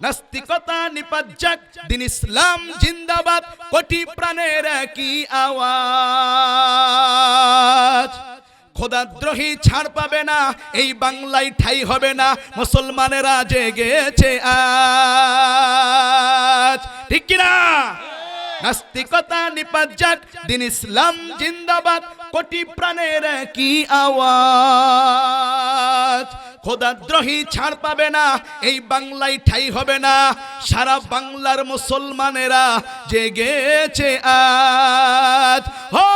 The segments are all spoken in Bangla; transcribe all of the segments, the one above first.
নাস্তিকতা নিপাত যাক, দিন ইসলাম জিন্দাবাদ, কোটি প্রাণের একই আওয়াজ। খোদাদ্রোহী ছাড় পাবে না, এই বাংলায় ঠাই হবে না, মুসলমানেরা জেগেছে আজ, ঠিক কিনা? নাস্তিকতা নিপাত যাক, দিন ইসলাম জিন্দাবাদ, কোটি প্রাণের একই আওয়াজ। খোদাদ্রোহী ছাড় পাবে না, এই বাংলায় ঠাই হবে না, সারা বাংলার মুসলমানেরা জেগেছে আজ। হো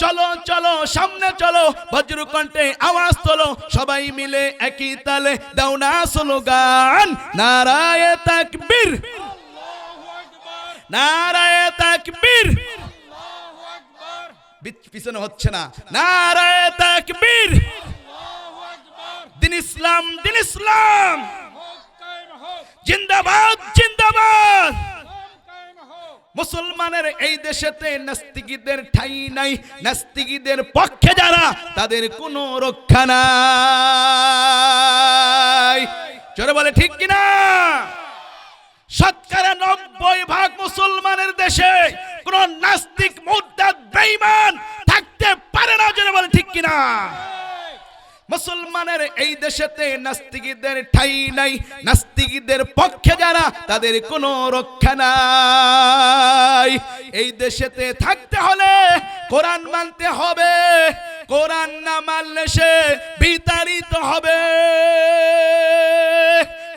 চলো চলো সামনে চলো, বজ্রকণ্ঠে আওয়াজ তোলো, সবাই মিলে একই তালে দাও না স্লোগান, নারায়ে তাকবীর, নারায়ে তাকবীর। পিছনে হচ্ছে না, নারায়ে তাকবীর, দিন ইসলাম, দিন ইসলাম জিন্দাবাদ, জিন্দাবাদ। মুসলমানের এই দেশেতে নাস্তিকদের ঠাঁই নাই, নাস্তিকদের পক্ষে যারা তাদের কোনো রক্ষা নাই। জোরে বলে ঠিক কিনা? ৯০% মুসলমানের দেশে কোন নাস্তিক মুরতাদ বেঈমান থাকতে পারে না। জোরে বলে ঠিক কিনা? মুসলমানের এই দেশেতে নাস্তিকদের ঠাঁই নাই, নাস্তিকদের পক্ষে যারা তাদের কোনো রক্ষা নাই। এই দেশেতে থাকতে হলে কোরআন মানতে হবে, কোরআন না মানলে সে বিতাড়িত হবে,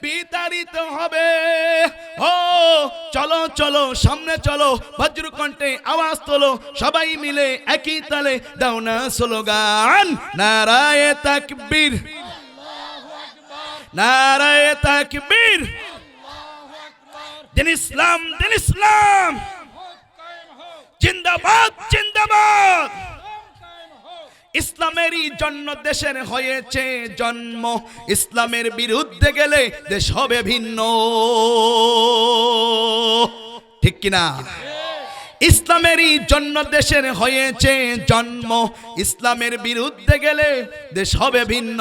বিতাড়িত হবে। ও চলো চলো সামনে চলো, বজ্রকণ্ঠে আওয়াজ তোলো, সবাই মিলে একই তালে দাও না স্লোগান, নারায়ে তাকবীর, নারায়ে তাকবীর, দিন ইসলাম, দিন ইসলাম জিন্দাবাদ, জিন্দাবাদ। ইসলামেরই জন্য দেশের হয়েছে জন্ম, ইসলামের বিরুদ্ধে গেলে দেশ হবে ভিন্ন, ঠিক কিনা? ইসলামেরই জন্য দেশের হয়েছে জন্ম, ইসলামের বিরুদ্ধে গেলে দেশ হবে ভিন্ন।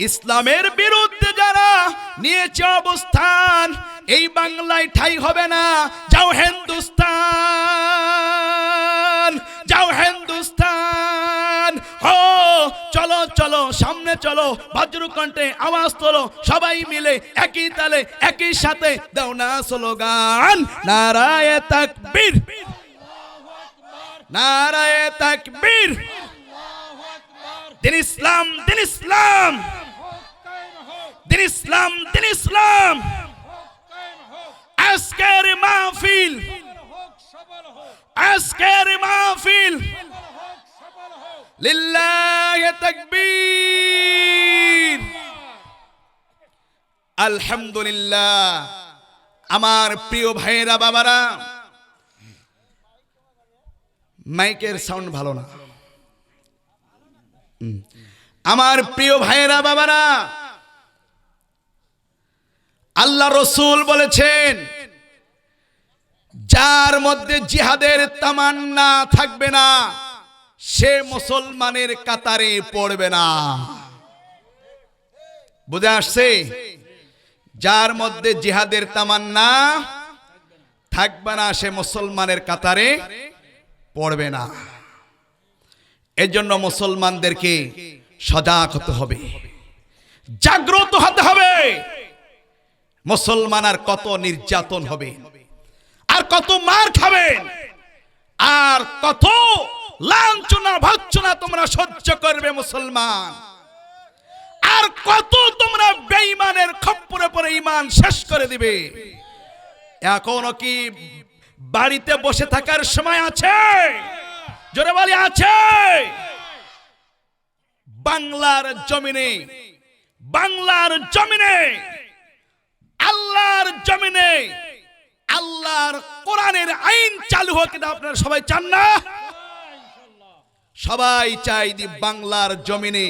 ইসলামের বিরুদ্ধে যারা নিয়েছে অবস্থান, এই বাংলায় ঠাঁই হবে না। যাও হিন্দুস্তান, যাও হিন্দুস্তান। হো চলো চলো সামনে চলো, বজ্রকণ্ঠে আওয়াজ তোলো, সবাই মিলে একই তালে একই সাথে দাও না স্লোগান, নারায়ে তাকবীর, নারায়ে তাকবীর, দিন ইসলাম, দিন ইসলাম, দিন ইসলাম, দিন ইসলাম। আজকের মাহফিল, আজকের মাহফিল লিল্লাহি তাকবীর। আলহামদুলিল্লাহ। আমার প্রিয় ভাইয়েরা বাবারা, মাইকের সাউন্ড ভালো না। আমার প্রিয় ভাইয়েরা বাবারা, আল্লাহ রসুল বলেছেন, যার মধ্যে জিহাদের তামান্না থাকবে না সে মুসলমানের কাতারে পড়বে না। বুঝে আসছে? যার মধ্যে জিহাদের তামান্না থাকবে না সে মুসলমানের কাতারে পড়বে না। এজন্য মুসলমানদেরকে সজাগ হতে হবে, জাগ্রত হতে হবে। মুসলমান আর কত নির্যাতন হবে, আর কত মার খাবেন, আর কত লাঞ্ছনা ভৎসনা তোমরা সহ্য করবে মুসলমান, আর কত তোমরা বেঈমানের খপ্পরে পড়ে ঈমান শেষ করে দিবে। এখনো কি বাড়িতে বসে থাকার সময় আছে? জোরে বলি আছে? বাংলার জমিনে, বাংলার জমিনে, আল্লাহর জমিনে আল্লাহর কোরআনের আইন চালু হোক, এটা আপনারা সবাই চান না? সবাই চাই যে বাংলার জমিনে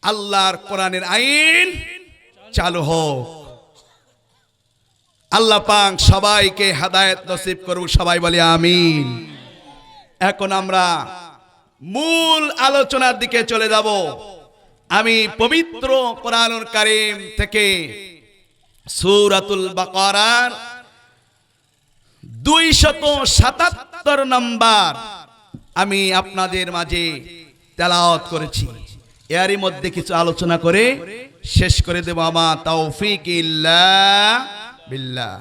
আল্লাহর কোরআনের আইন চালু হোক। আল্লাহ পাক সবাইকে হেদায়েত নসিব করুক, সবাই বলি আমিন। এখন আমরা মূল আলোচনার দিকে চলে যাব। আমি পবিত্র কোরআনুল কারীম থেকে সূরাতুল বাকারার 277 নম্বর আমি আপনাদের মাঝে তেলাওয়াত করেছি। এরই মধ্যে কিছু আলোচনা করে শেষ করে দেব। আমা তাওফীক ইল্লা বিল্লাহ।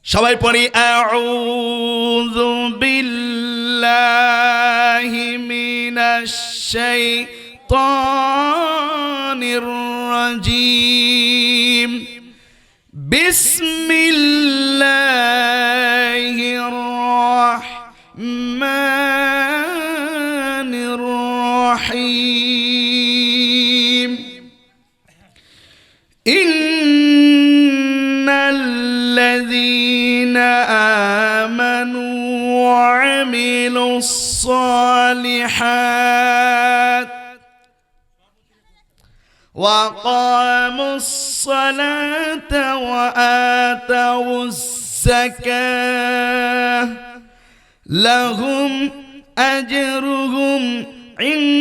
সবাই পড়ি আউযু বিল্লাহি মিনাশ শাইতানির রাজীম। বিসমিল্লাহির রাহমানির রাহিম। ইন্নাল্লাযীনা আমানু ওয়া আমিলুস সালিহাত وأقاموا الصلاة وآتوا الزكاة لهم أجرهم عند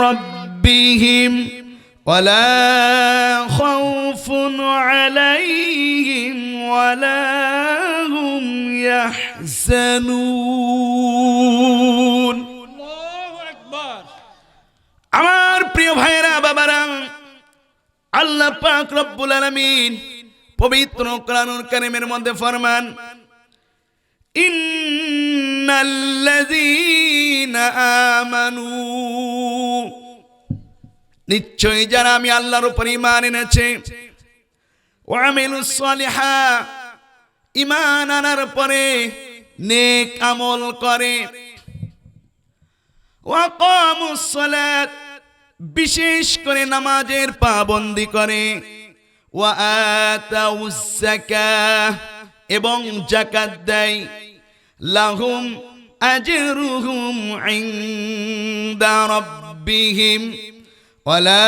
ربهم ولا خوف عليهم ولا هم يحزنون। আমার প্রিয় ভাইরা বাবারা, আল্লাহ পাক রব্বুল আলামিন পবিত্র কোরআনুল কারীমের মধ্যে ফরমান, ইন্নাল্লাযীনা আমানু, নিশ্চয়ই যারা আমি আল্লাহর উপর ঈমান এনেছে, ওয়া আমিলুস সালিহাত, ঈমান আনার পরে নেক আমল করে, ওয়া আকামুস সালাত, বিশেষ করে নামাজের পাবন্দি করে, ওয়া আতাউজ যাকাত, এবং যাকাত দেয়, লাহুম আজরুহুম ইনদা রাব্বিহিম ওয়ালা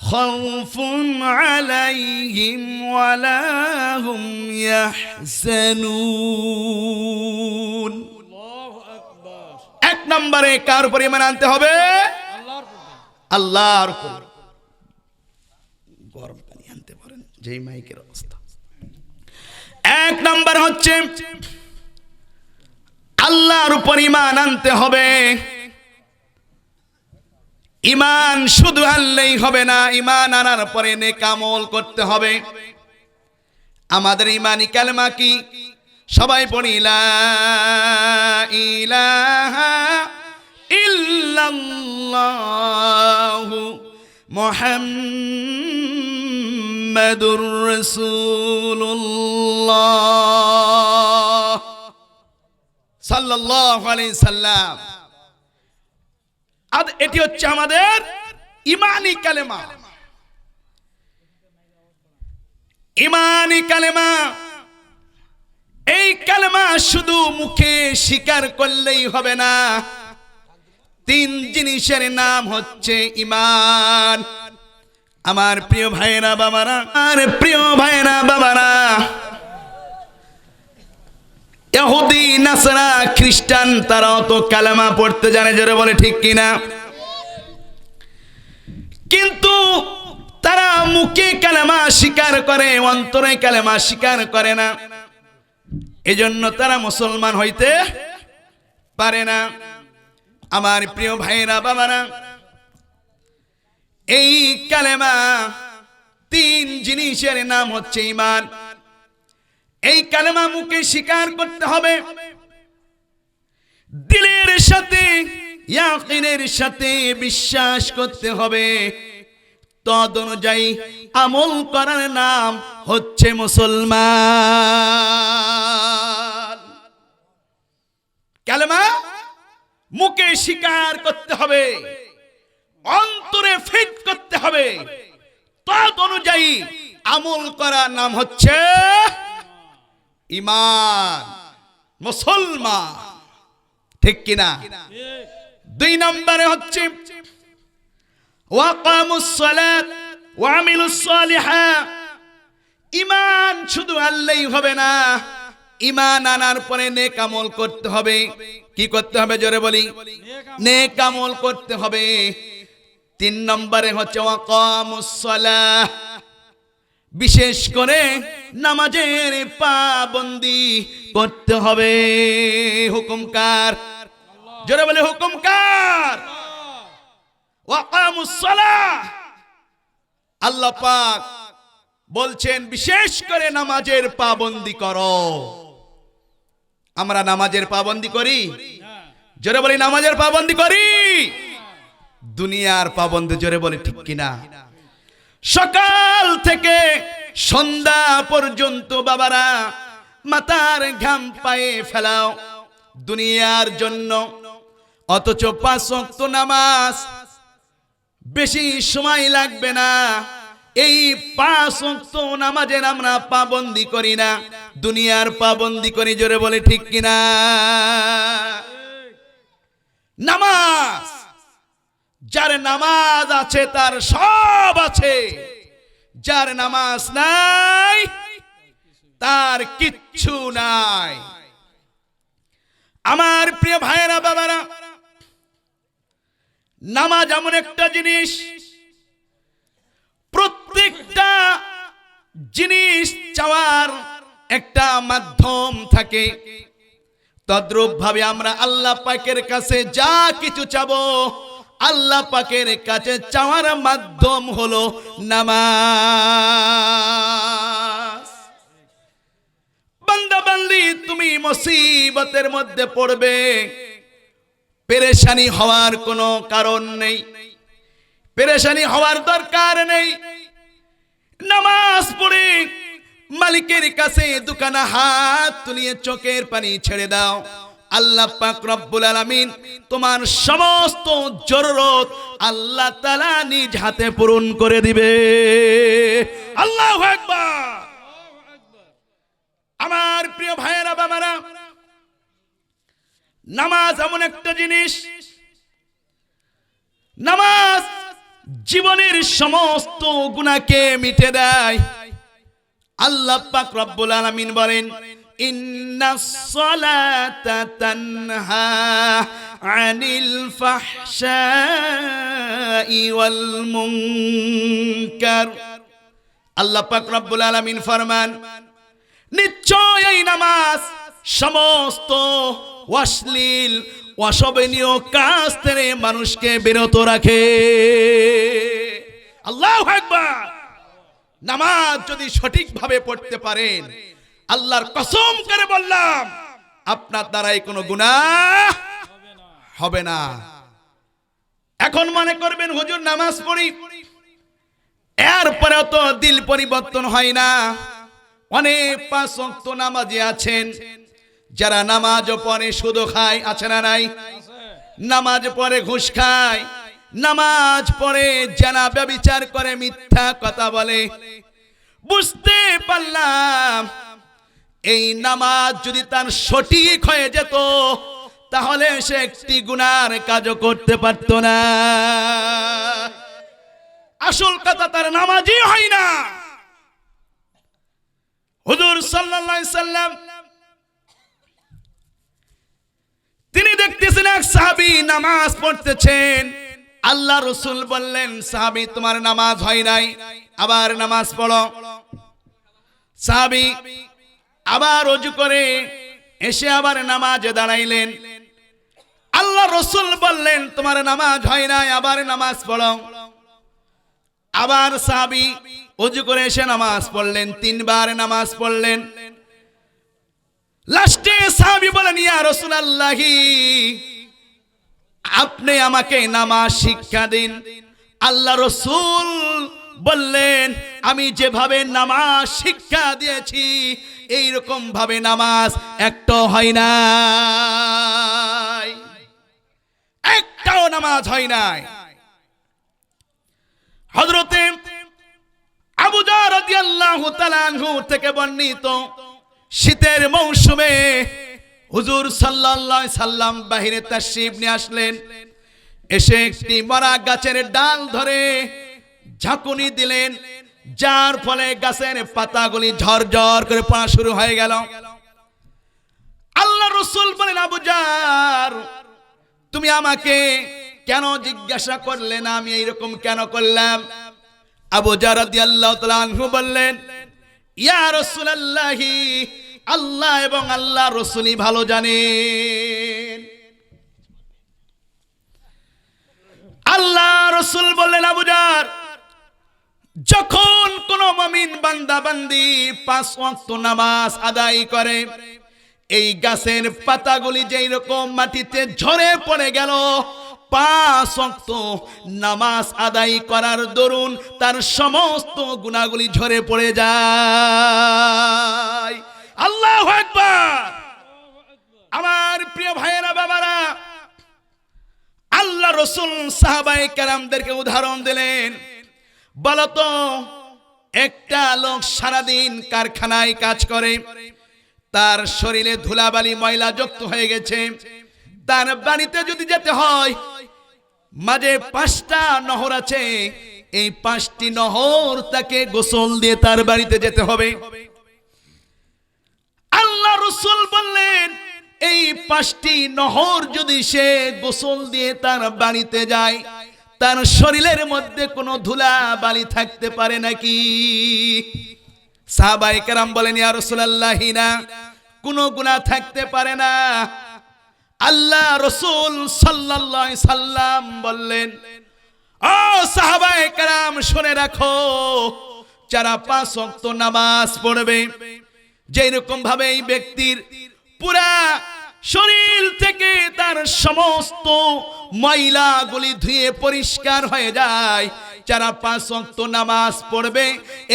খাউফুন আলাইহিম ওয়ালা হুম ইয়াহজানুন। এক নম্বরে কার উপর ঈমান আনতে হবে? আল্লাহর উপর। গরম পানি আনতে পারেন, যেই মাইকের অবস্থা। এক নম্বর হচ্ছে আল্লাহর উপর ঈমান আনতে হবে। ঈমান শুধু আনলেই হবে না, ঈমান আনার পরে নেক আমল করতে হবে। আমাদের ঈমানি কালেমা কি? সবাই পড়ি, লা ইলাহা ইল্লাল্লাহু মুহাম্মাদুর রাসূলুল্লাহ সাল্লাল্লাহু আলাইহি সাল্লাম। আর এটি হচ্ছে আমাদের ঈমানি কালেমা। ঈমানি কালেমা, এই কালেমা শুধু মুখে স্বীকার করলেই হবে না। তিন জিনিসের নাম হচ্ছে ঈমান। আমার প্রিয় ভাইরা বাবারা, ইহুদি নাসারা খ্রিস্টান তারাও তো কালেমা পড়তে জানে, জোরে বলে ঠিক কিনা? কিন্তু তারা মুখে কালেমা স্বীকার করে, অন্তরে কালেমা স্বীকার করে না। এজন্য তারা মুসলমান হইতে পারে না। আমার প্রিয় ভাইরা বাবারা, এই কালেমা তিন জিনিসের নাম হচ্ছে ঈমান। এই কালেমা মুখে স্বীকার করতে হবে, দিলের সাথে ইয়াকিনের সাথে বিশ্বাস করতে হবে, তদ অনুযায়ী আমল করার নাম হচ্ছে মুসলমান। কালেমা মুখে স্বীকার করতে হবে, অন্তরে ফিট করতে হবে, তদ অনুযায়ী আমল করার নাম হচ্ছে ঈমান, মুসলমান। ঠিক কিনা? দুই নম্বরে হচ্ছে ওয়াকামুস সালাত ওয়া আমিলুস সালিহাত। ঈমান শুধু আনলেই হবে না, ঈমান আনার পরে নেক আমল করতে হবে। কি করতে হবে? জোরে বলি, নেক আমল করতে হবে। তিন নম্বরে হচ্ছে ওয়াকামুস সালাহ, বিশেষ করে নামাজের পাবন্দি করতে হবে। হুকুম কার? জোরে বলে হুকুম কার? ওয়াকামুস সালাহ, আল্লাহ পাক বলছেন বিশেষ করে নামাজের পাবন্দি করো। আমরা নামাজের পাবন্দি করি? জোরে বলি নামাজের পাবন্দি করি? দুনিয়ার পাবন্দি জোরে বলে ঠিক কিনা? সকাল থেকে সন্ধ্যা পর্যন্ত বাবারা মাথার ঘাম পায়ে ফেলাও দুনিয়ার জন্য, অথচ 5 ওয়াক্ত নামাজ বেশি সময় লাগবে না। এই 5 ওয়াক্ত নামাজের আমরা পাবন্দি করি না, দুনিয়ার পাবন্দি করি। জোরে বলে ঠিক কিনা? নামাজ, যার নামাজ আছে তার সব আছে, যার নামাজ নাই তার কিচ্ছু নাই। আমার প্রিয় ভাইয়েরা বাবারা, নামাজ এমন একটা জিনিস, প্রত্যেকটা জিনিস চাওয়ার একটা মাধ্যম থাকে। তদ্রূপ ভাবে আমরা আল্লাহ পাকের কাছে যা কিছু চাবো, আল্লাহ পাকের কাছে চাওয়ার মাধ্যম হলো নামাজ। বান্দা বান্দি, তুমি মুসিবতের মধ্যে পড়বে, পেরেশানি হওয়ার কোনো কারণ নেই, পেরেশানি হওয়ার দরকার নেই। নামাজ পড়ে মালিকের কাছে দুখানা হাত তুলিয়ে চোখের পানি ছেড়ে দাও। আল্লাহ পাক রব্বুল আলামিন তোমার সমস্ত জরুরত আল্লাহ তাআলা নিজ হাতে পূরণ করে দিবে। আল্লাহু আকবার। আমার প্রিয় ভাইয়েরা বাবারা, নামাজ এমন একটা জিনিস, নামাজ জীবনের সমস্ত গুনাহকে মিটে দেয়। আল্লাহ পাক রব্বুল আলামিন বলেন, ইন্নাস সালাতা তানহা আনিল ফাহশাই ওয়াল মুনকার। আল্লাহ পাক রব্বুল আলামিন ফরমান, নিশ্চয় এই নামাজ সমস্ত অশ্লীল অশোভনীয় কাজ থেকে মানুষকে বিরত রাখে। আল্লাহু আকবার। নামাজ যদি সঠিকভাবে পড়তে পারেন, আল্লাহর কসম করে বললাম, আপনার দ্বারাই কোনো গুনাহ হবে না। এখন মনে করবেন হুজুর নামাজ পড়ি, এরপরে তো দিল পরিবর্তন হয় না। অনেক 5 ওয়াক্ত নামাজি আছেন যারা নামাজও পড়ে সুদও খায়, আছে না নাই? নামাজ পড়ে ঘুষ খায়, নামাজ পড়ে জেনা ব্যভিচার করে, মিথ্যা কথা বলে। বুঝতে পারলাম এই নামাজ যদি তার সঠিক হয়ে যেত তাহলে সে একটি গুনার কাজও করতে পারত না। আসল কথা তার নামাজই হয় না। হুজুর সাল্লাল্লাহু আলাইহি সাল্লাম তিনি দেখতেছেন এক সাহাবী নামাজ পড়তেছেন। আল্লাহ রাসূল বললেন, সাহাবী তোমার নামাজ হয় নাই, আবার নামাজ পড়ো। সাহাবী আবার ওযু করে এসে আবার নামাজে দাঁড়াইলেন। আল্লাহ রাসূল বললেন, তোমার নামাজ হয় নাই, আবার নামাজ পড়ো। আবার সাহাবী ওযু করে এসে নামাজ পড়লেন, 3 বার নামাজ পড়লেন। লাস্টে সাহাবী বলেন, ইয়া রাসূলুল্লাহি, আপনি আমাকে নামাজ শিক্ষা দিন। আল্লাহ রাসূল বললেন, আমি যেভাবে নামাজ শিক্ষা দিয়েছি এই রকম ভাবে নামাজ একটাও হয় না, একটাও নামাজ হয় নাই। হযরতে আবু যর রাদিয়াল্লাহু তাআলা আনহু থেকে বর্ণিত, শীতের মৌসুমে হুজুর সাল্লাল্লাহু আলাইহি সাল্লাম বাহিরে তাশরীফ নিয়ে আসলেন। এসে একটি মরা গাছের ডাল ধরে ঝাঁকুনি দিলেন, যার ফলে গাছের পাতাগুলি ঝরঝর করে পড়া শুরু হয়ে গেল। আল্লাহ রাসূল বলেন, আবু যর, তুমি আমাকে কেন জিজ্ঞাসা করলেন আমি এইরকম কেন করলাম? আবু জার রাদিয়াল্লাহু তাআলা আনহু বললেন, ইয়া রাসূলুল্লাহি, আল্লাহ এবং আল্লাহ রাসূলই ভালো জানেন। আল্লাহ রাসূল বললেন, আবু জার, যখন কোন মুমিন বান্দা বান্দি 5 ওয়াক্ত নামাজ আদায় করে, এই গাছের পাতাগুলি যেই রকম মাটিতে ঝরে পড়ে গেল, 5 ওয়াক্ত নামাজ আদায় করার দরুন তার সমস্ত গুনাহগুলি ঝরে পড়ে যায়। আল্লাহু আকবার। আমার প্রিয় ভাইয়েরা, বাবারা, আল্লাহ রাসূল সাহাবায়ে কেরামদেরকে উদাহরণ দিলেন। বলতো, একটা লোক সারাদিন কারখানায় কাজ করে, তার শরীরে ধুলাবালি ময়লা যুক্ত হয়ে গেছে, তার বাড়িতে যদি যেতে হয়, মাঝে 5টা নহর আছে, এই 5টি নহর তাকে গোসল দিয়ে তার বাড়িতে যেতে হবে। আল্লাহ রাসূল বললেন, এই 5টি নহর যদি সে গোসল দিয়ে তার বাড়িতে যায়, তার শরীরের মধ্যে কোনো ধুলা বালি থাকতে পারে নাকি? সাহাবায়ে কেরাম বলেন, ইয়া রাসূলুল্লাহ, না, কোনো গুনাহ থাকতে পারে না। আল্লাহ রাসূল সাল্লাল্লাহু আলাইহি সাল্লাম বললেন, ও সাহাবায়ে কেরাম, শুনে রাখো, যারা 5 ওয়াক্ত নামাজ পড়বে, যেই রকম ভাবে এই ব্যক্তির পুরা শরীর থেকে তার সমস্ত ময়লাগুলি ধুয়ে পরিষ্কার হয়ে যায়, যারা 5 ওয়াক্ত নামাজ পড়বে,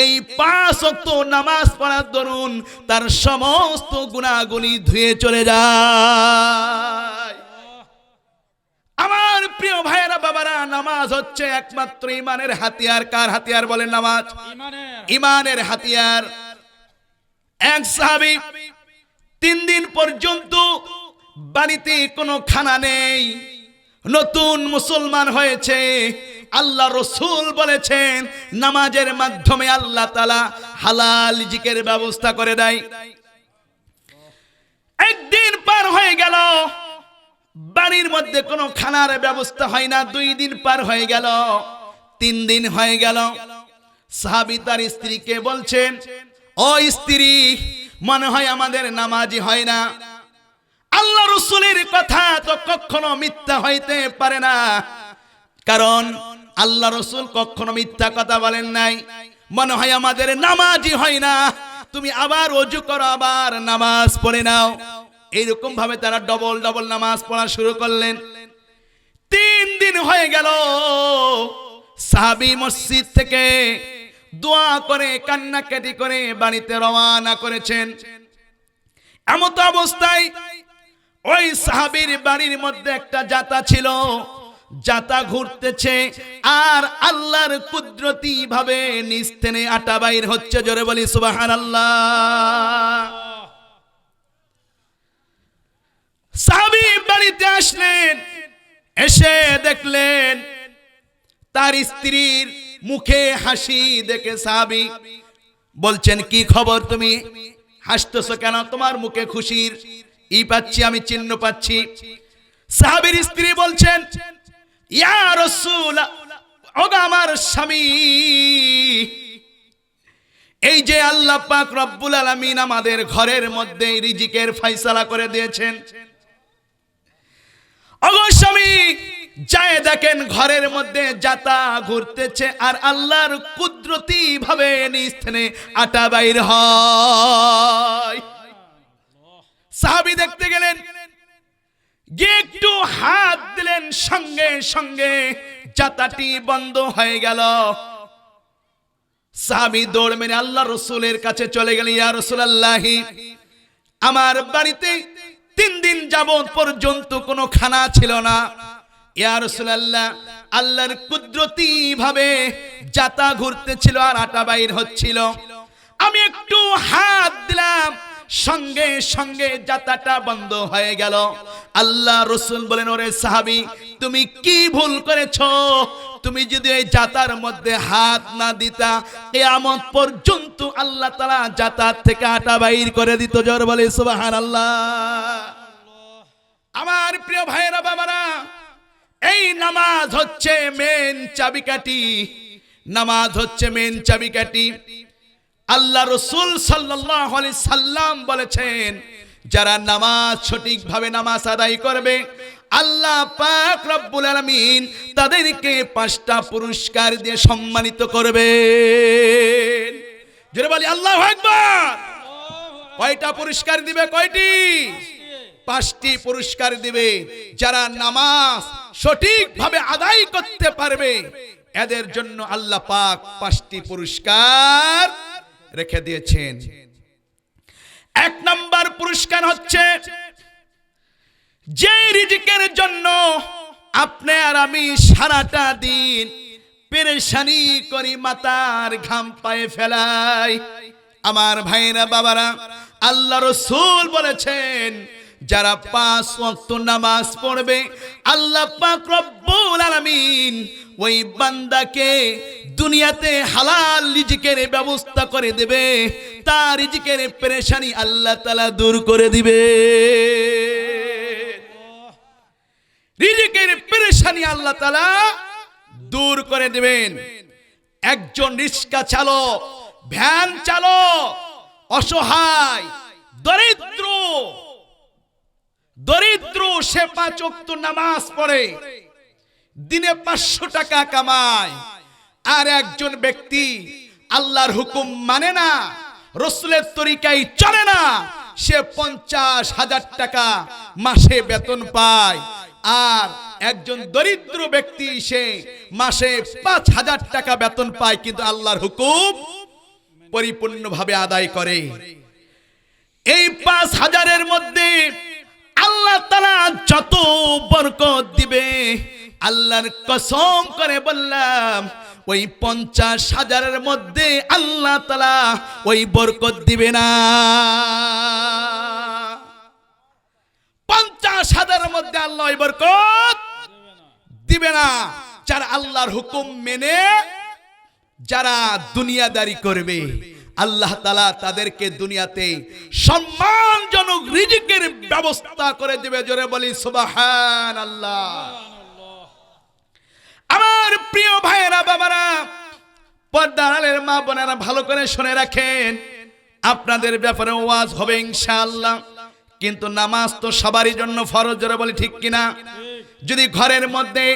এই 5 ওয়াক্ত নামাজ পড়ার দরুন তার সমস্ত গুনাহগুলি ধুয়ে চলে যায়। আমার প্রিয় ভাইয়েরা, বাবারা, নামাজ হচ্ছে একমাত্র ঈমানের হাতিয়ার। কার হাতিয়ার বলেন? নামাজ ঈমানের হাতিয়ার। এক সাহাবী 3 দিন পর্যন্ত বাড়িতে কোনো খানা নেই, নতুন মুসলমান হয়েছে। আল্লাহ রাসূল বলেছেন, নামাজের মাধ্যমে আল্লাহ তাআলা হালাল রিজিকের ব্যবস্থা করে দেয়। একদিন পার হয়ে গেল, বাড়ির মধ্যে কোনো খানার ব্যবস্থা হয় না। 2 দিন পার হয়ে গেল, 3 দিন হয়ে গেল। সাহাবী তার স্ত্রীকে বলছেন, ও স্ত্রী, মনে হয় আমাদের নামাজই হয় না। আল্লাহ রাসূলের কথা তো কখনো মিথ্যা হইতে পারে না, কারণ আল্লাহ রাসূল কখনো মিথ্যা কথা বলেন নাই। মনে হয় আমাদের নামাজই হয় না, তুমি আবার ওযু করো, আবার নামাজ পড়ে নাও। এইরকম ভাবে তারা ডবল ডবল নামাজ পড়া শুরু করলেন। 3 দিন হয়ে গেল, সাহাবী মসজিদ থেকে দোয়া করে কান্নাকাটি করে বাড়িতে রওনা করেছেন। এমত অবস্থায় ওই সাহাবীর বাড়ির মধ্যে একটা জাতা ছিল, জাতা ঘুরতেছে, আর আল্লাহর কুদরতি ভাবে নিজ থেকে আটা বাইর হচ্ছে। জোরে বলি সুবহানাল্লাহ। সাহাবী বাড়িতে আসলেন, এসে দেখলেন তার স্ত্রীর মুখে হাসি দেখে সাহাবী বলছেন, কি খবর, তুমি হাসতেছো কেন? তোমার মুখে খুশির পাচ্ছি, আমি চিহ্ন পাচ্ছি। সাহাবীর স্ত্রী বলছেন, ইয়া রাসূল, ওগো আমার স্বামী, এই যে আল্লাহ পাক রব্বুল আলামিন আমাদের ঘরের মধ্যে রিজিকের ফয়সালা করে দিয়েছেন, ওগো স্বামী, যায় দেখেন ঘরের মধ্যে জাতা ঘুরতেছে, আর আল্লাহর কুদরতি ভাবে নিজ থেকে আটা বাইর হয়। সাহাবী দেখতে গেলেন, গিয়ে একটু হাত দিলেন, সঙ্গে সঙ্গে জাতাটি বন্ধ হয়ে গেল। সাহাবী দৌড় মেরে আল্লাহ রাসূলের কাছে চলে গেলেন, ইয়া রাসূলুল্লাহ, আমার বাড়িতে 3 দিন যাবত পর্যন্ত কোনো খানা ছিল না। ইয়া রাসূলুল্লাহ, আল্লাহর কুদরতি ভাবে জাতা ঘুরতেছিল আর আটা বাইর হচ্ছিল, আমি একটু হাত দিলাম, সঙ্গে সঙ্গে জাতাটা বন্ধ হয়ে গেল। আল্লাহ রাসূল বলেন, ওরে সাহাবী, তুমি কি ভুল করেছো? তুমি যদি এই জাতার মধ্যে হাত না দিতা, কিয়ামত পর্যন্ত আল্লাহ তাআলা জাতার থেকে আটা বাইর করে দিত। জোরে বলে সুবহানাল্লাহ। আমার প্রিয় ভাইয়েরা, বাবারা, এই নামাজ হচ্ছে মেন চাবিকাঠি, নামাজ হচ্ছে মেন চাবিকাঠি। আল্লাহ রাসূল সাল্লাল্লাহু আলাইহি সাল্লাম বলেছেন, যারা নামাজ সঠিকভাবে নামাজ আদায় করবে আল্লাহ পাক রব্বুল আলামিন তাদেরকে 5টা পুরস্কার দিয়ে সম্মানিত করবেন। জোরে বলি আল্লাহু আকবার। কয়টা পুরস্কার দিবে? কয়টি? 5টি পুরস্কার দিবে। যারা নামাজ সঠিকভাবে আদায় করতে পারবে এদের জন্য আল্লাহ পাক 5টি পুরস্কার রেখে দিয়েছেন। 1 নাম্বার পুরস্কার হচ্ছে, যে রিজিকের জন্য আপনি আর আমি সারাটা দিন পেরেশানি করি, মাথার ঘাম পায়ে ফেলাই, আমার ভাইরা বাবারা, আল্লাহ রাসূল বলেছেন, যারা 5 ওয়াক্ত নামাজ পড়বে আল্লাহ পাক রব্বুল আলামিন ওই বান্দাকে দুনিয়াতে হালাল রিজিকের ব্যবস্থা করে দেবে, তার রিজিকের পেরেশানি আল্লাহ তাআলা দূর করে দিবে। রিজিকের পেরেশানি আল্লাহ তাআলা দূর করে দিবেন। একজন রিক্সা চালক, ভ্যান চালক, অসহায়, দরিদ্র, সে 5 ওয়াক্ত নামাজ পড়ে, দিনে 500 টাকা কামায়। আর একজন ব্যক্তি আল্লাহর হুকুম মানে না, রাসূলের তরিকায় চলে না, সে 50,000 টাকা মাসে বেতন পায়। আর একজন দরিদ্র ব্যক্তি সে মাসে 5,000 টাকা বেতন পায়, কিন্তু আল্লাহর হুকুম পরিপূর্ণভাবে আদায় করে। এই 5,000-এর মধ্যে আল্লাহ তাআলা যত বরকত দিবে, আল্লাহর কসম করে বললাম, ওই 50,000-এর মধ্যে আল্লাহ তাআলা ওই বরকত দিবে না। 50,000-এর মধ্যে আল্লাহ ওই বরকত দিবে না। যারা আল্লাহর হুকুম মেনে যারা দুনিয়াদারি করবে আল্লাহ তাআলা তাদেরকে দুনিয়াতে সম্মানজনক রিজিকের ব্যবস্থা করে দিবে। জোরে বলি সুবহানাল্লাহ। আমার প্রিয় ভাইয়েরা বাবারা, পর্দার আড়ালের মা বোনেরা, ভালো করে শুনে রাখেন, আপনাদের ব্যাপারে ওয়াজ হবে ইনশাআল্লাহ, কিন্তু নামাজ তো সবারই জন্য ফরজ। জোরে বলি ঠিক কিনা? যদি ঘরের মধ্যে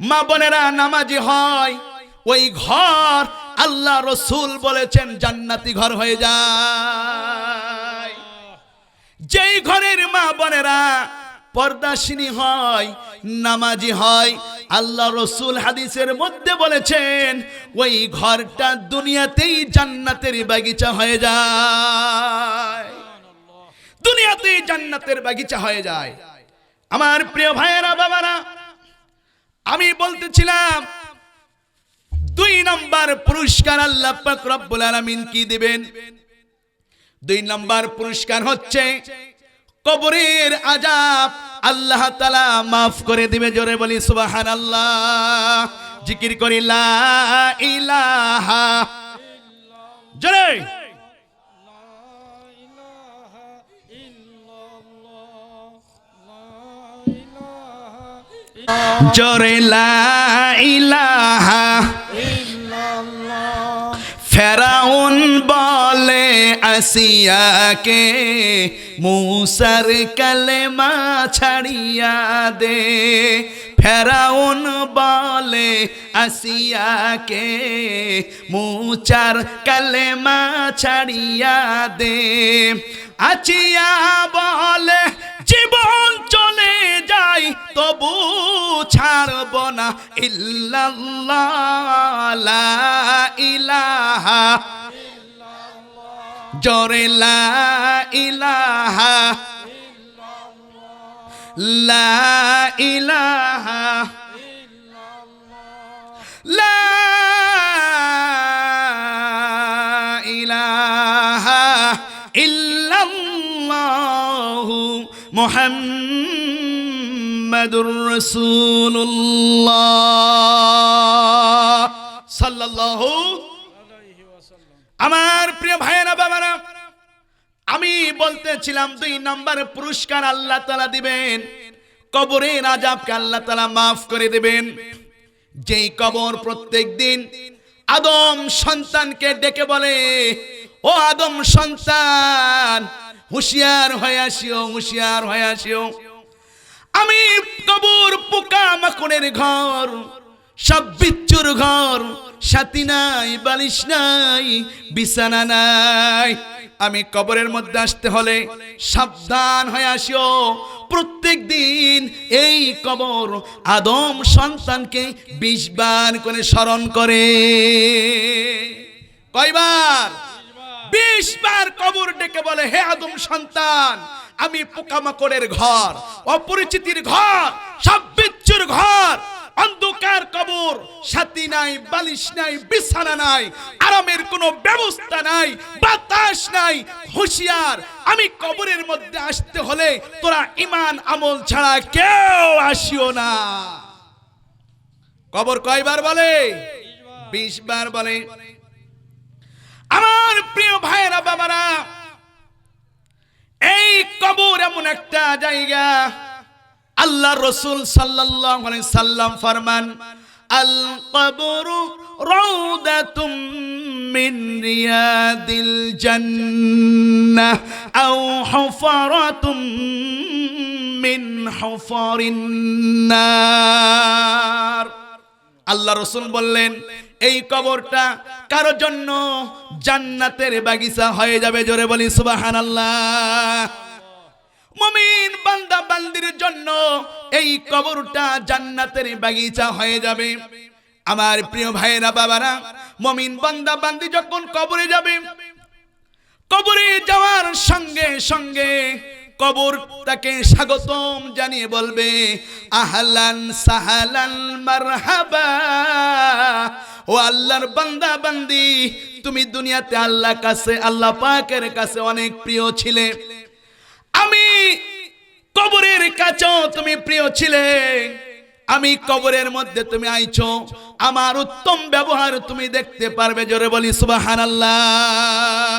মা বোনেরা নামাজি হয়, ওই ঘর আল্লাহ রাসূল বলেছেন জান্নাতি ঘর হয়ে যায়। যেই ঘরের মা বোনেরা পর্দাশিনী হয়, নামাজি হয়, আল্লাহ রাসূল হাদিসের মধ্যে বলেছেন ওই ঘরটা দুনিয়াতেই জান্নাতের বাগিচা হয়ে যায়, দুনিয়াতেই জান্নাতের বাগিচা হয়ে যায়। আমার প্রিয় ভাইয়েরা বাবারা, আমি বলতেছিলাম 2 নাম্বার পুরস্কার আল্লাহ পাক রব্বুল আলামিন কি দিবেন? 2 নাম্বার পুরস্কার হচ্ছে কবরের আযাব আল্লাহ তাআলা maaf করে দিবে। জোরে বলি সুবহানাল্লাহ। জিকির করি লা ইলাহা ইল্লাল্লাহ। জোরে জোরে লা ইলাহা ইল্লাল্লাহ। ফেরাউন বলে আসিয়াকে মুসার কালেমা ছাড়িয়া দে, ফেরাউন বলে আসিয়াকে মুসার কালেমা ছাড়িয়া দে। আচিয়া বলে জীবন চলে যায় তবু ছাড়ব না ইল্লাল্লাহ, লা ইলাহা ইল্লাল্লাহ। জোরে লা ইলাহা ইল্লাল্লাহ, লা ইলাহা ইল্লাল্লাহ, লা ইলাহা ইল্লাল্লাহ মুহাম্মাদুর রাসূলুল্লাহ সাল্লাল্লাহু আলাইহি ওয়াসাল্লাম। আমার প্রিয় ভাইয়েরা বাবারা, আমি বলতেছিলাম 2 নাম্বার পুরস্কার আল্লাহ তাআলা দিবেন কবরের আযাবকে আল্লাহ তাআলা মাফ করে দেবেন। যেই কবর প্রত্যেক দিন আদম সন্তানকে ডেকে বলে, ও আদম সন্তান, হুঁশিয়ার হয়ে আসিও, হুঁশিয়ার হয়ে আসিও। আমি কবর পোকামাকড়ের ঘর, সব বিচ্ছুর ঘর, সাথী নাই, বালিশ নাই, বিছানা নাই। আমি কবরের মধ্যে আসতে হলে সাবধান হয়ে আসিও। প্রত্যেক দিন এই কবর আদম সন্তানকে 20 বার করে স্মরণ করে। কয়বার? 20 বার কবর ডেকে বলে, হে আদম সন্তান, আমি পোকামাকড়ের ঘর, অপরিচিতির ঘর, সব বিচ্ছুর ঘর, অন্ধকার কবর, সাথী নাই, বালিশ নাই, বিছানা নাই, আরামের কোনো ব্যবস্থা নাই, বাতাস নাই, হুঁশিয়ার। আমি কবরের মধ্যে আসতে হলে তোরা ঈমান আমল ছাড়া কেউ আসিও না। কবর কয়বার বলে? 20 বার বলে। আমার প্রিয় ভাইরা বাবারা, এই কবর এমন একটা জায়গা, আল্লাহ রাসূল সাল্লাল্লাহু আলাইহি সাল্লাম ফরমান, আল কবরু রাউদাতুম মিন রিয়াদিল জান্নাহ আও হুফরাতুম মিন হুফারিন নার। আল্লাহ রাসূল বললেন, এই কবরটা কারো জন্য জান্নাতের বাগিচা হয়ে যাবে। জোরে বলি সুবহানাল্লাহ। মুমিন বান্দা বান্দির জন্য এই কবরটা জান্নাতের বাগিচা হয়ে যাবে। আমার প্রিয় ভাইরা বাবারা, মুমিন বান্দা বান্দি যখন কবরে যাবে, কবরে যাওয়ার সঙ্গে সঙ্গে কবর তাকে স্বাগতম জানিয়ে বলবে, আহলান সাহালান মারহাবা। ও আল্লাহর বান্দা বান্দি, তুমি দুনিয়াতে আল্লাহর কাছে, আল্লাহ পাকের কাছে অনেক প্রিয় ছিলে, আমি কবরের কাছেও তুমি প্রিয় ছিলে। আমি কবরের মধ্যে তুমি আইছো, আমার উত্তম ব্যবহার তুমি দেখতে পারবে। জোরে বলি সুবহানাল্লাহ।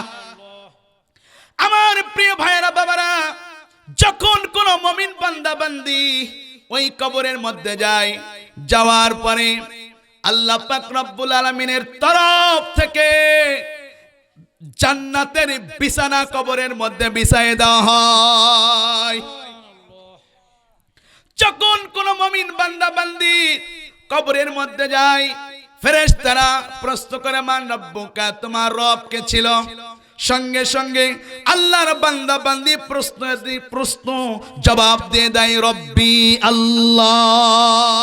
আমার প্রিয় ভাইরা বাবারা, যখন কোন মুমিন বান্দা বান্দি ওই কবরের মধ্যে যায়, যাওয়ার পরে আল্লাহ পাক রব্বুল আলামিনের তরফ থেকে জান্নাতের বিছানা কবরের মধ্যে বিছায়ে দেওয়া হয়। যখন কোন মুমিন বান্দা বান্দি কবরের মধ্যে যায়, ফেরেশতারা প্রশ্ন করে, মান রব্বুকা, তোমার রব কে ছিল? সঙ্গে সঙ্গে আল্লাহর বান্দা বান্দি প্রশ্ন জবাব দিয়ে দেয়, রব্বি আল্লাহ।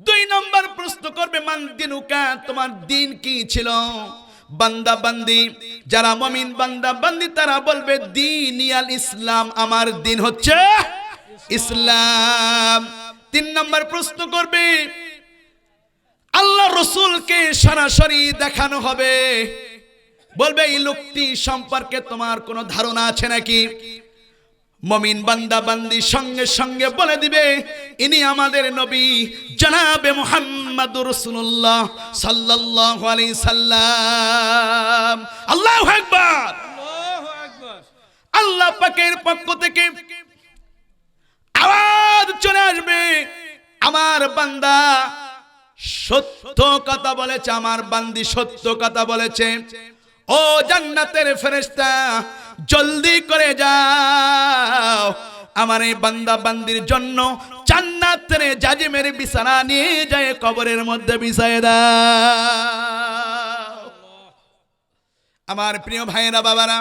2 নম্বর প্রশ্ন করবে, মান দিনুকা, তোমার দিন কি ছিল? বান্দা বান্দি যারা মুমিন বান্দা বান্দি তারা বলবে, দীনিয়াল ইসলাম, আমার দিন হচ্ছে ইসলাম। 3 নম্বর প্রশ্ন করবে, আল্লাহ রাসূলকে সরাসরি দেখানো হবে, বলবে, এই লোকটি সম্পর্কে তোমার কোনো ধারণা আছে নাকি? মুমিন বান্দা বান্দি সঙ্গে সঙ্গে বলে দিবে, ইনি আমাদের নবী জনাবে মুহাম্মদুর রাসূলুল্লাহ সাল্লাল্লাহু আলাইহি সাল্লাম। আল্লাহু আকবার, আল্লাহু আকবার। আল্লাহ পাকের পক্ষ থেকে আওয়াজ চলে আসবে, আমার বান্দা সত্য কথা বলেছে, আমার বান্দি সত্য কথা বলেছে। ও জান্নাতের ফেরেশতা, জলদি করে যাও, আমার এই বান্দা বান্দির জন্য জান্নাতের জাজিমের বিছানা নিয়ে যায় কবরের মধ্যে বিছায়ে দাও। আমার প্রিয় ভাইয়েরা বাবারা,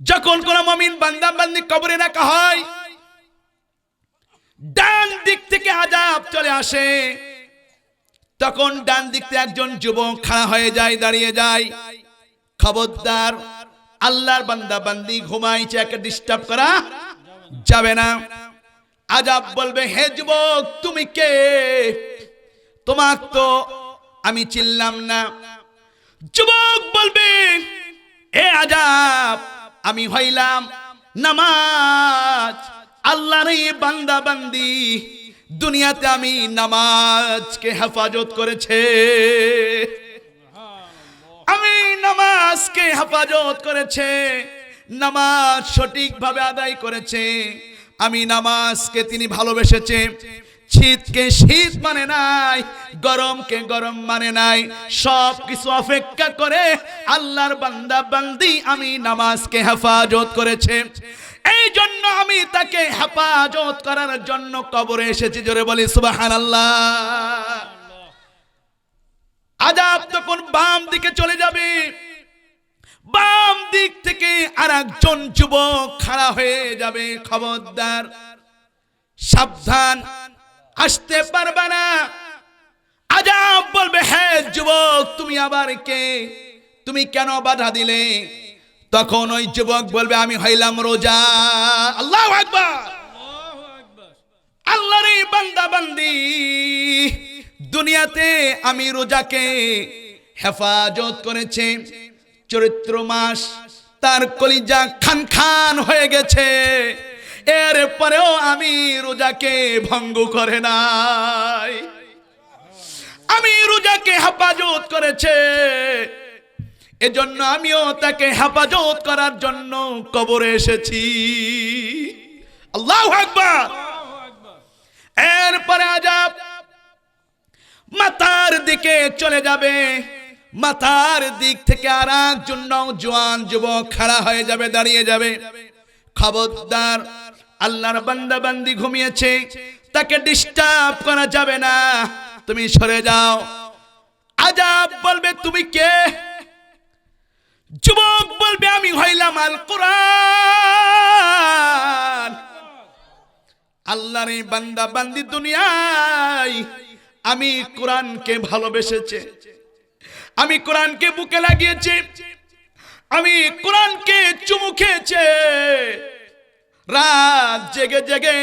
যখন কোন মুমিন বান্দা বান্দি কবরে রাখা হয়, ডান দিক থেকে আযাব চলে আসে। তখন ডান দিক থেকে একজন যুবক খাড়া হয়ে যায়, দাঁড়িয়ে যায়, খবরদার, আল্লাহর বান্দা বান্দি ঘুমাইছে, একে ডিস্টার্ব করা যাবে না। আযাব বলবে, হে যুবক, তুমি কে? তোমাক তো আমি চিনলাম না। যুবক বলবে, হে আযাব, আমি হইলাম নামাজ, আল্লাহর বান্দা বান্দি, দুনিয়াতে আমি নামাজকে হেফাজত করেছে, আমি নামাজকে হেফাজত করেছে, নামাজ সঠিকভাবে আদায় করেছে, আমি নামাজকে তিনি ভালোবেসেছে, শীতকে শীত মানে নাই, গরমকে গরম মানে নাই, সব কিছু অপেক্ষা করে আল্লাহর বান্দা বান্দি আমি নামাজকে হেফাজত করেছে। এই জন্য আমি তাকে হেফাজত করার জন্য কবরে এসেছি। জোরে বলি সুবহানাল্লাহ। আযাব তখন বাম দিকে চলে যাবে, বাম দিক থেকে আরেকজন যুবক খাড়া হয়ে যাবে, খবরদার সাবধান, আসতে পারবে না। আযাব বলবে, হ্যাঁ যুবক তুমি আবার কে, তুমি কেন বাধা দিলে? তখন ওই যুবক বলবে, আমি হইলাম রোজা। আল্লাহু আকবার। আল্লাহর বান্দা বান্দি, দুনিয়াতে আমি রোজাকে হেফাজত করেছে, চৈত্র মাস তার কলিজা খান খান হয়ে গেছে, এরপরেও আমি রোজাকে ভঙ্গ করে নাই, আমি রোজাকে হেফাজত করেছে, এজন্য আমিও তাকে হেফাজত করার জন্য কবরে এসেছি। আল্লাহু আকবার। এরপরে আযাব মাথার দিকে চলে যাবে, মাথার দিক থেকে আর একজন নওজোয়ান যুবক খাড়া হয়ে যাবে, দাঁড়িয়ে যাবে, খবরদার আল্লাহর বান্দা বান্দি ঘুমিয়েছে, তাকে ডিস্টার্ব করা যাবে না, তুমি সরে যাও। আযাব বলবে, তুমি কে? যুবক বলবে, আমি হইলাম আল কোরআন। আল্লাহর বান্দা বান্দি, দুনিয়ায় আমি কোরআনকে ভালোবেসেছে, আমি কোরআনকে বুকে লাগিয়েছি, আমি কোরআনকে চুমু খেয়েছে, রাত জেগে জেগে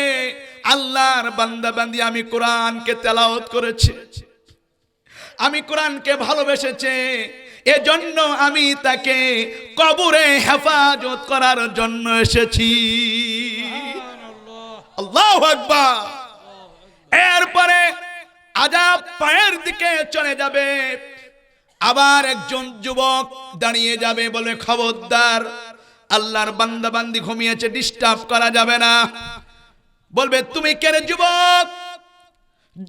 আল্লাহর বান্দা বান্দি আমি কোরআনকে তেলাওয়াত করেছি, আমি কোরআনকে ভালোবেসেছে, এজন্য আমি তাকে কবরে হেফাজত করার জন্য এসেছি। আল্লাহু আকবার। এরপরে আযাব পায়ের দিকে চলে যাবে, আবার একজন যুবক দাঁড়িয়ে যাবে, বলে খবরদার আল্লাহর বান্দা বান্দি ঘুমিয়েছে, ডিস্টার্ব করা যাবে না। বলবে, তুমি কে রে যুবক?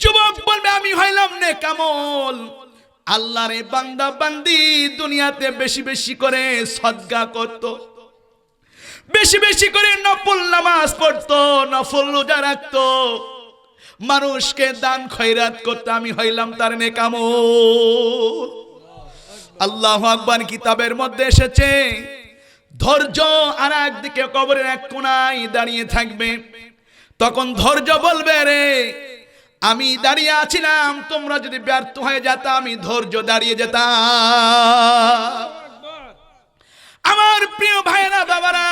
যুবক বলবে, আমি হইলাম নেকামল। আল্লাহর বান্দা বান্দি দুনিয়াতে বেশি বেশি করে সদকা করত, বেশি বেশি করে নফল নামাজ পড়তো, নফল রোজা রাখতো, মানুষকে দান খয়রাত করতো, আমি হইলাম তার নেকামল। আল্লাহু আকবার। কিতাবের মধ্যে এসেছে, ধৈর্য আর একদিকে কবরের এক কোণায় দাঁড়িয়ে থাকবে, তখন ধৈর্য বলবে, রে আমি দাঁড়িয়ে আছিলাম, তোমরা যদি ব্যর্থ হয়ে যেতা আমি ধৈর্য দাঁড়িয়ে যেতাম। আমার প্রিয় ভাইরা বাবারা,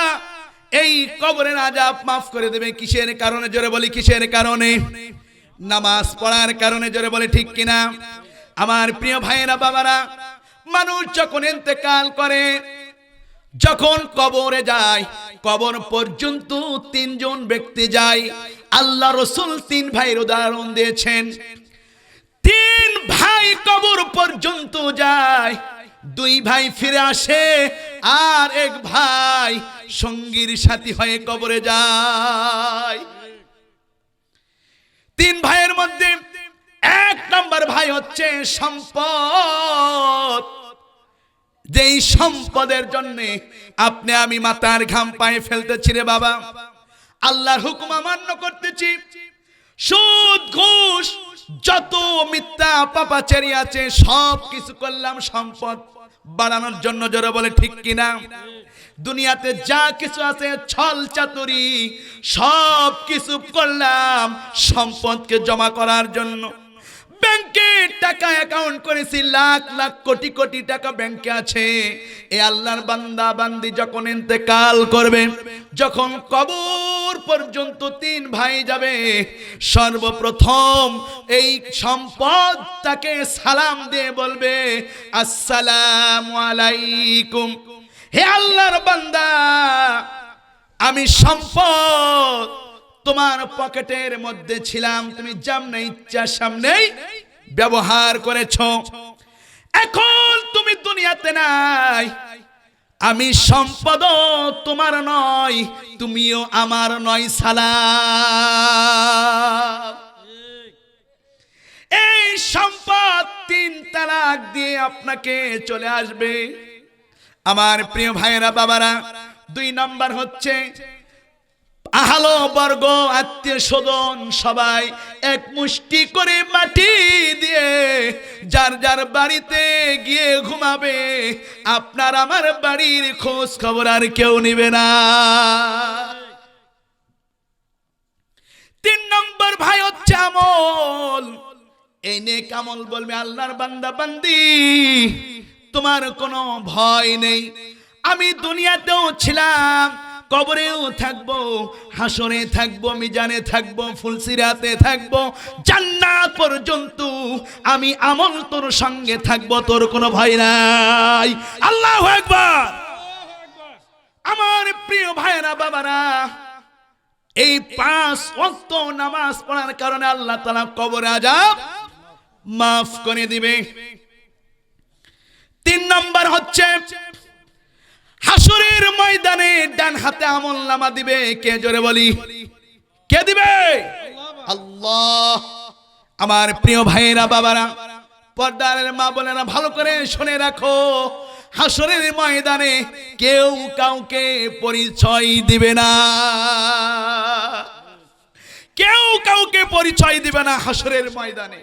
এই কবরের আযাব মাফ করে দেবে কিসের কারণে? জোরে বলি কিসের কারণে? নামাজ পড়ার কারণে। জোরে বলি ঠিক কিনা? আমার প্রিয় ভাইরা বাবারা, মানুষ যখন ইন্তেকাল করে, যখন কবরে যায়, কবর পর্যন্ত তিনজন ব্যক্তি যায়। আল্লাহ রাসূল তিন ভাইয়ের উদাহরণ দিয়েছেন, তিন ভাই কবর পর্যন্ত যায়, দুই ভাই ফিরে আসে, আর এক ভাই সঙ্গীর সাথী হয়ে কবরে যায়। তিন ভাইয়ের মধ্যে এক নম্বর ভাই হচ্ছে সম্পদ, যেই সম্পদের জন্য আপনি আমি মাথার ঘাম পায়ে ফেলতেছি রে বাবা, আল্লাহর হুকুম অমান্য করতেছি, সুদ ঘুষ যত মিথ্যা পাপাচারী আছে সব কিছু করলাম সম্পদ বাড়ানোর জন্য। জোরে বলে ঠিক কিনা? দুনিয়াতে যা কিছু আছে ছল চাতুরি সব কিছু করলাম সম্পদকে জমা করার জন্য। ব্যাংকে টাকা অ্যাকাউন্ট করেছি, লাখ লাখ কোটি কোটি টাকা ব্যাংকে আছে। এই আল্লাহর বান্দা বান্দি যখন ইন্তেকাল করবে, যখন কবর পর্যন্ত তিন ভাই যাবে, সর্বপ্রথম এই সম্পদ তাকে সালাম দিয়ে বলবে, আসসালামু আলাইকুম। হে আল্লাহর বান্দা, আমি সম্পদ তোমার পকেটের মধ্যে ছিলাম, তুমি যেমন ইচ্ছা সামনেই ব্যবহার করেছো, এখন তুমি দুনিয়াতে নাই, আমি সম্পদ তোমার নয়, তুমিও আমার নয়, সালাম। এই সম্পদ 3 তালাক দিয়ে আপনাকে চলে আসবে। আমার প্রিয় ভাইরা বাবারা, 2 নাম্বার হচ্ছে আহলো বর্গ, আত্মীয় স্বজন সবাই এক মুষ্টি করে মাটি দিয়ে যার যার বাড়িতে গিয়ে ঘুমাবে। আপনার আমার বাড়ির খোঁজ খবর আর কেউ নেবে না। 3 নম্বর ভাই হচ্ছে আমল। এই নেক আমল বলবে আল্লাহর বান্দা বান্দি, তোমার কোনো ভয় নেই। আমি দুনিয়াতেও ছিলাম, কবরেও থাকবো, হাসরে থাকবো, মিজানে থাকবো, ফুলসিরাতে থাকবো, জান্নাত পর্যন্ত আমি আমল তোর সঙ্গে থাকবো, তোর কোনো ভয় নাই। আল্লাহু আকবার। আমার প্রিয় ভাইরা বাবারা, এই 5 ওয়াক্ত নামাজ পড়ার কারণে আল্লাহ তাআলা কবরে আযাব মাফ করে দিবে। 3 নম্বর হচ্ছে হাসরের ময়দানে ডান হাতে আমলনামা দিবে। কে? জোরে বলি, কে দিবে? আল্লাহ। আমার প্রিয় ভাইরা বাবারা, পর্দার মা বোনেরা, ভালো করে শুনে রাখো, হাসরের ময়দানে কেউ কাউকে পরিচয় দিবে না, কেউ কাউকে পরিচয় দিবে না হাসরের ময়দানে।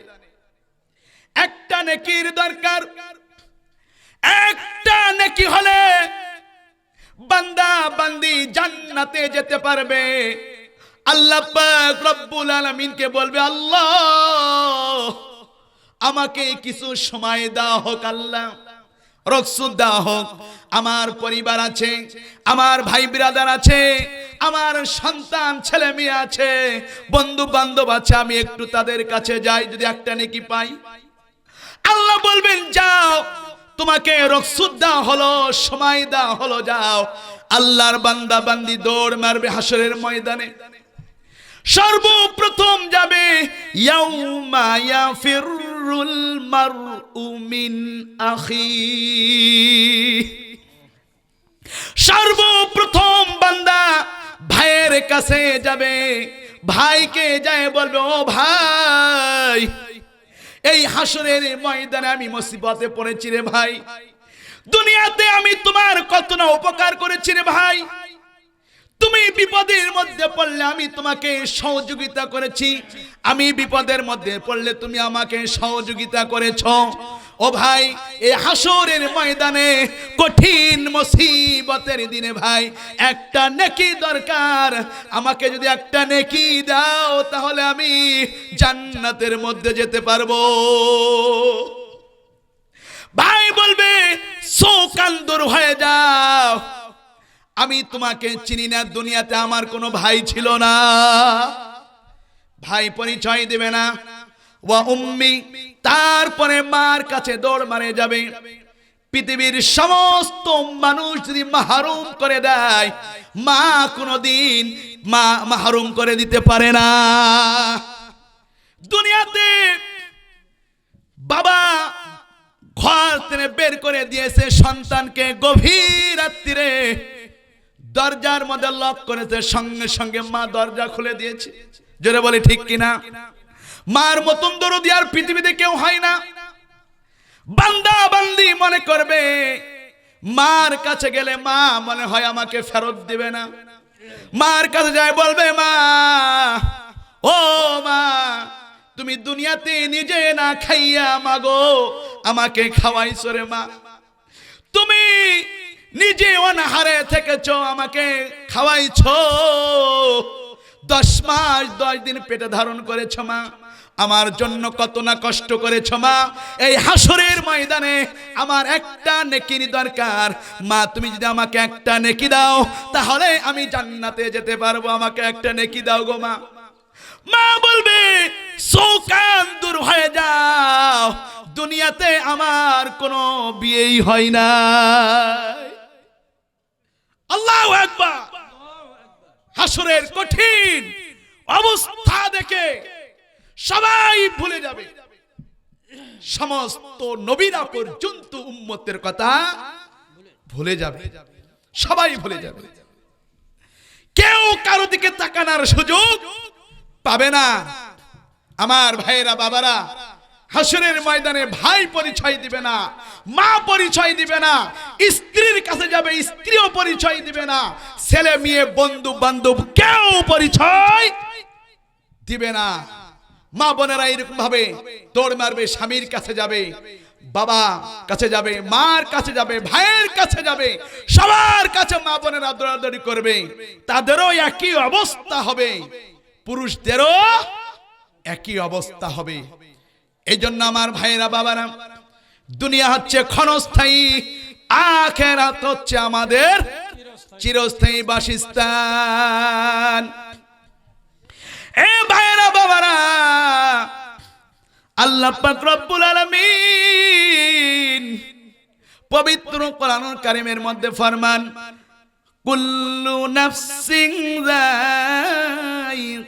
একটা নেকির দরকার, একটা নেকি হলে বান্দা বান্দি জান্নাতে যেতে পারবে। আল্লাহ পাক রব্বুল আলামিনকে বলবে, আল্লাহ আমাকে কিছু সময় দাও হোক, আল্লাহ রকসুদ দাও হোক। আমার পরিবার আছে, আমার ভাই বিরাদার আছে, আমার সন্তান ছেলে মেয়ে আছে, বন্ধু বান্ধব আছে, আমি একটু তাদের কাছে যাই, যদি একটা নেকি পাই। আল্লাহ বলবেন যাও, তোমাকে রকসুদ দেওয়া হলো, সময় দেওয়া হলো, যাও। আল্লাহর বান্দা বান্দি দৌড় মারবে হাসরের ময়দানে। সর্বপ্রথম যাবে ইয়াউমা ইয়াফিরুল মারউ মিন আখি। সর্বপ্রথম বান্দা ভাইয়ের কাছে যাবে, ভাইকে যায় বলবে, ও ভাই, এই হাসরের ময়দানে আমি মুসিবতে পড়েছি রে ভাই। দুনিয়াতে আমি তোমার কত না উপকার করেছি রে ভাই। তুমি বিপদের মধ্যে পড়লে আমি তোমাকে সহযোগিতা করেছি, আমি বিপদের মধ্যে পড়লে তুমি আমাকে সহযোগিতা করেছো। ও ভাই, এই হাসরের ময়দানে কঠিন মুসিবতের দিনে ভাই একটা নেকি দরকার। আমাকে যদি একটা নেকি দাও, তাহলে আমি জান্নাতের মধ্যে যেতে পারবো। ভাই বলবে, শোকান্তর হয়ে যাও, আমি তোমাকে চিনি না, দুনিয়াতে আমার কোনো ভাই ছিল না। ভাই পরিচয় দেবে না। ওয়া উম্মি, তারপরে মার কাছে দৌড় মারে যাবে। পৃথিবীর সমস্ত মানুষ যদি মাহরুম করে দেয়, মা কোনোদিন মাহরুম করে দিতে পারে না। দুনিয়াতে বাবা ঘর থেকে বের করে দিয়েছে সন্তানকে, গভীর রাত্রিরে দরজার মধ্যে লক করেছে, সঙ্গে সঙ্গে মা দরজা খুলে দিয়েছে। জোরে বলে ঠিক কিনা? মার মতন দরদি আর পৃথিবীতে কেউ হয় না। বান্দা বান্দি মনে করবে মার কাছে গেলে মা মনে হয় আমাকে ফেরত দিবে না। মার কাছে যায় বলবে, মা, ও মা, তুমি দুনিয়াতে নিজে না খাইয়া মাগো আমাকে খাওয়াইছো রে মা। তুমি নিজে অনাহারে থেকেছো, আমাকে খাওয়াইছো। 10 মাস 10 দিন পেটে ধারণ করেছো মা, আমার জন্য কত না কষ্ট করেছো মা। এই হাসরের ময়দানে আমার একটা নেকির দরকার। মা, তুমি যদি আমাকে একটা নেকি দাও, তাহলে আমি জান্নাতে যেতে পারবো। আমাকে একটা নেকি দাও গো মা। মা বলবে, শোকান দূর হয়ে যাও, দুনিয়াতে আমার কোনো বিয়েই হয় না। আল্লাহু আকবার। হাসরের কঠিন অবস্থা দেখে সবাই ভুলে যাবে, সমস্ত নবীরা পর্যন্ত উম্মতের কথা ভুলে যাবে, সবাই ভুলে যাবে। কেউ কারো দিকে তাকানোর সুযোগ পাবে না। আমার ভাইয়েরা, বাবারা, হাসরের ময়দানে ভাই পরিচয় দিবে না, মা পরিচয় দিবে না, স্ত্রীর কাছে যাবে স্ত্রীও পরিচয় দিবে না, ছেলে মেয়ে বন্ধু বান্ধব কেউ পরিচয় দিবে না। মা বোনেরা এরকম ভাবে দৌড় মারবে, স্বামীর কাছে যাবে, বাবা কাছে যাবে, মার কাছে যাবে, ভাইয়ের কাছে যাবে, সবার কাছে মা বোনেরা দৌড়াদৌড়ি করবে। তাদেরও একই অবস্থা হবে, পুরুষদেরও একই অবস্থা হবে। এই জন্য আমার ভাইয়েরা, বাবারা, দুনিয়া হচ্ছে ক্ষণস্থায়ী, আখিরাত হচ্ছে আমাদের চিরস্থায়ী বাসস্থান। এ ভাইয়েরা, বাবারা, আল্লাহ পাক রব্বুল আলামিন পবিত্র কোরআনুল কারীমের মধ্যে ফরমান, কুল্লু নাফসিন যায়িকাতুল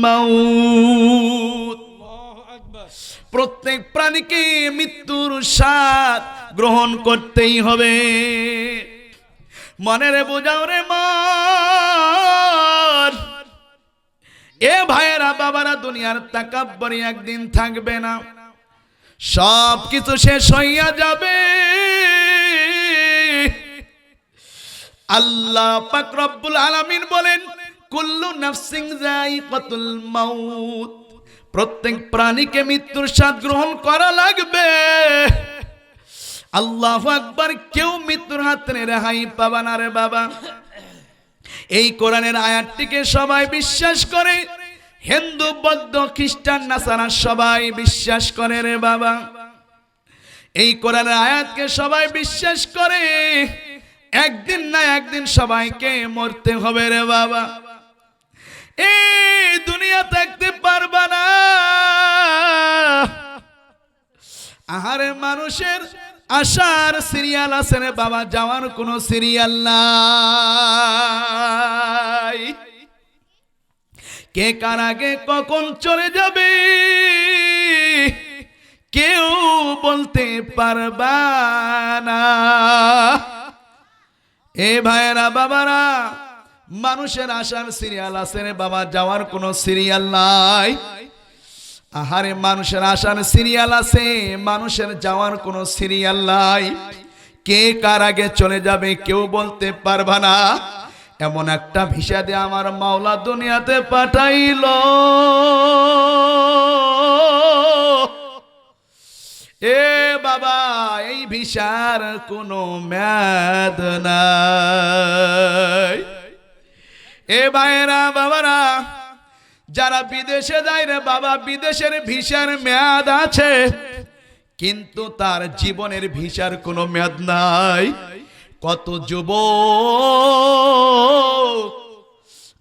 মাউত, প্রত্যেক প্রাণীকে মৃত্যুর স্বাদ গ্রহণ করতেই হবে। মনের বোঝাও রে মন, এ ভাইয়েরা, বাবারা, দুনিয়ার তাকাব্বুরি একদিন থাকবে না, সব কিছু শেষ হইয়া যাবে। আল্লাহ পাক রব্বুল আলামিন বলেন, কুল্লু নাফসিন যায়িকাতুল মাউত, প্রত্যেক প্রাণীকে মৃত্যুর স্বাদ গ্রহণ করা লাগবে। আল্লাহু আকবার। কেউ মৃত্যুর হাত থেকে রেহাই পাবে না রে বাবা। এই কোরআনের আয়াতটিকে সবাই বিশ্বাস করে, হিন্দু, বৌদ্ধ, খ্রিস্টান, নাসারা সবাই বিশ্বাস করে রে বাবা। এই কোরআনের আয়াতকে সবাই বিশ্বাস করে, একদিন না একদিন সবাইকে মরতে হবে রে বাবা। এই দুনিয়া থাকতে পারবা না। আহারে, মানুষের আসার সিরিয়াল আছে রে বাবা, যাওয়ার কোনো সিরিয়াল নাই। কে কার আগে কখন চলে যাবে কেউ বলতে পারবা না। এ ভাইয়েরা, বাবারা, মানুষের আসার সিরিয়াল আছে রে বাবা, যাওয়ার কোনো সিরিয়াল নাই। আহারে, মানুষের আসার সিরিয়াল আছে, মানুষের যাওয়ার কোনো সিরিয়াল নাই। কে কার আগে চলে যাবে কেউ বলতে পারবা না। এমন একটা ভিসা দিয়ে আমার মাওলা দুনিয়াতে পাঠাইলো, এ বাবা, এই ভিসার কোনো মেয়াদ নাই। এ ভাইয়েরা, বাবারা, যারা বিদেশে যায় রে বাবা, বিদেশের ভিসার মেয়াদ আছে, কিন্তু তার জীবনের ভিসার কোনো মেয়াদ নাই। কত যুবক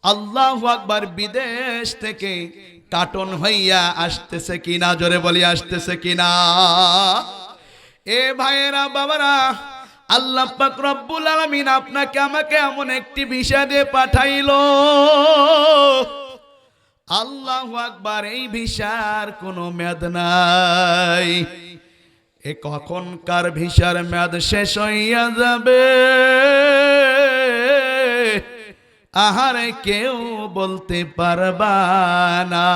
আল্লাহু আকবার বিদেশ থেকে কাটন হইয়া আসতেছে কিনা, জোরে বলি আসতেছে কিনা। এ ভাইয়েরা, বাবারা, আল্লাহ পাক রব্বুল আলামিন আপনাকে আমাকে এমন একটি ভিসা দিয়ে পাঠাইলো, আল্লাহু আকবার, এই ভিসার কোনো মেয়াদ নাই। এ কখনকার ভিসার মেয়াদ শেষ হইয়া যাবে, আহারে কেউ বলতে পারবা না।